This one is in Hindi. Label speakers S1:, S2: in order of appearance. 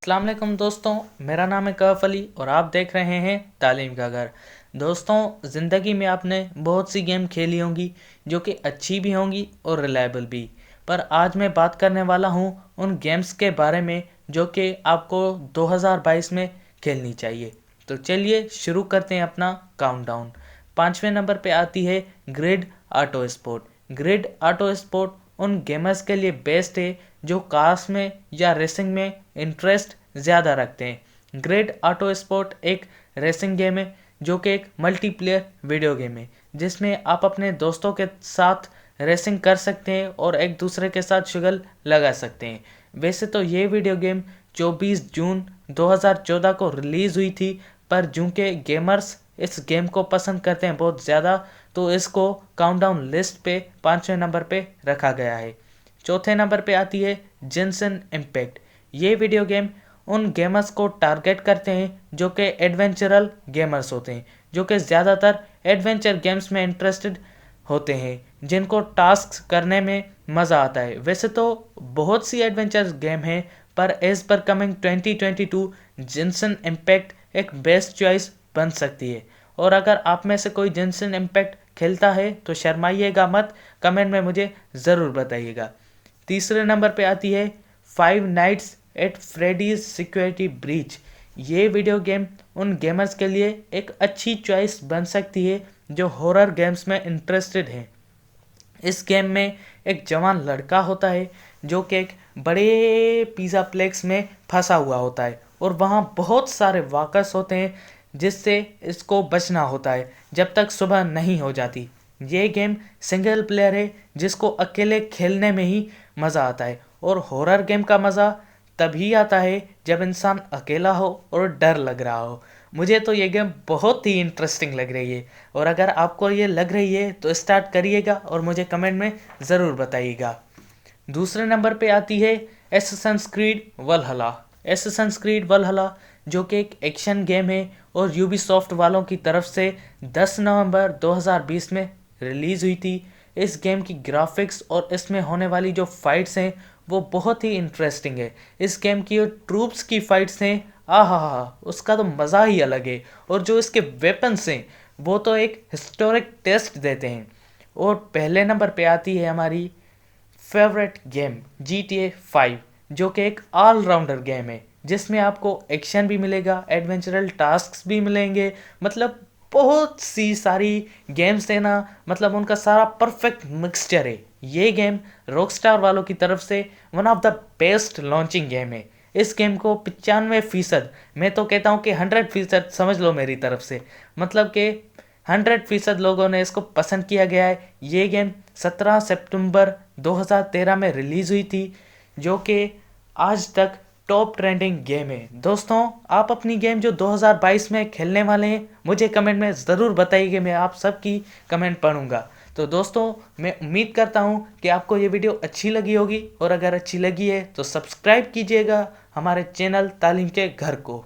S1: अस्सलाम वालेकुम दोस्तों, मेरा नाम है कैफ अली और आप देख रहे हैं तालीम का घर। दोस्तों, ज़िंदगी में आपने बहुत सी गेम खेली होंगी जो कि अच्छी भी होंगी और रिलायबल भी। पर आज मैं बात करने वाला हूँ उन गेम्स के बारे में जो कि आपको 2022 में खेलनी चाहिए। तो चलिए शुरू करते हैं अपना काउंटडाउन। 5वें नंबर पे आती है grid auto sport. Grid auto sport उन गेमर्स के लिए बेस्ट है जो कार्स में या रेसिंग में इंटरेस्ट ज़्यादा रखते हैं। ग्रिड ऑटो स्पोर्ट एक रेसिंग गेम है जो कि एक मल्टीप्लेयर वीडियो गेम है जिसमें आप अपने दोस्तों के साथ रेसिंग कर सकते हैं और एक दूसरे के साथ शुगल लगा सकते हैं। वैसे तो ये वीडियो गेम 24 जून 2014 को रिलीज़ हुई थी, पर चूँकि गेमर्स इस गेम को पसंद करते हैं बहुत ज़्यादा, तो इसको काउंटडाउन लिस्ट पे 5वें नंबर पे रखा गया है। चौथे नंबर पे आती है जिनसन इम्पैक्ट। ये वीडियो गेम उन गेमर्स को टारगेट करते हैं जो कि एडवेंचरल गेमर्स होते हैं, जो कि ज़्यादातर एडवेंचर गेम्स में इंटरेस्टेड होते हैं, जिनको टास्क करने में मज़ा आता है। वैसे तो बहुत सी एडवेंचर गेम हैं, पर एज पर कमिंग 2022 जिनसन इम्पैक्ट एक बेस्ट चॉइस बन सकती है। और अगर आप में से कोई जिनसन इम्पैक्ट खेलता है तो शर्माइएगा मत, कमेंट में मुझे ज़रूर बताइएगा। तीसरे नंबर पे आती है five nights at Freddy's security breach. ये वीडियो गेम उन गेमर्स के लिए एक अच्छी चॉइस बन सकती है जो हॉरर गेम्स में इंटरेस्टेड हैं। इस गेम में एक जवान लड़का होता है जो कि एक बड़े पिज़्ज़ा प्लेक्स में फंसा हुआ होता है और वहाँ बहुत सारे वाकर्स होते हैं जिससे इसको बचना होता है जब तक सुबह नहीं हो जाती। ये गेम सिंगल प्लेयर है जिसको अकेले खेलने में ही मज़ा आता है, और हॉरर गेम का मज़ा तभी आता है जब इंसान अकेला हो और डर लग रहा हो। मुझे तो ये गेम बहुत ही इंटरेस्टिंग लग रही है, और अगर आपको ये लग रही है तो स्टार्ट करिएगा और मुझे कमेंट में ज़रूर बताइएगा। दूसरे नंबर पे आती है एसेसिन्स क्रीड वलहला। एसेसिन्स क्रीड वलहला जो कि एक एक्शन गेम है और यूबीसॉफ्ट वालों की तरफ से 10 नवंबर 2020 में रिलीज़ हुई थी। इस गेम की ग्राफिक्स और इसमें होने वाली जो फाइट्स हैं वो बहुत ही इंटरेस्टिंग है। इस गेम की जो ट्रूप्स की फाइट्स हैं, आहा, उसका तो मज़ा ही अलग है। और जो इसके वेपन्स हैं वो तो एक हिस्टोरिक टेस्ट देते हैं। और पहले नंबर पे आती है हमारी फेवरेट गेम GTA 5, जो कि एक ऑलराउंडर गेम है जिसमें आपको एक्शन भी मिलेगा, एडवेंचरल टास्क्स भी मिलेंगे, मतलब बहुत सी सारी गेम्स है ना, मतलब उनका सारा परफेक्ट मिक्सचर है। ये गेम रॉकस्टार वालों की तरफ से one of the best launching game है। इस गेम को 95%, मैं तो कहता हूँ कि 100% समझ लो मेरी तरफ से, मतलब कि 100% लोगों ने इसको पसंद किया गया है। ये गेम 17 सितंबर 2013 में रिलीज़ हुई थी, जो कि आज तक टॉप ट्रेंडिंग गेम है। दोस्तों, आप अपनी गेम जो 2022 में खेलने वाले हैं मुझे कमेंट में ज़रूर बताइए, मैं आप सबकी कमेंट पढ़ूंगा। तो दोस्तों, मैं उम्मीद करता हूँ कि आपको ये वीडियो अच्छी लगी होगी, और अगर अच्छी लगी है तो सब्सक्राइब कीजिएगा हमारे चैनल तालीम के घर को।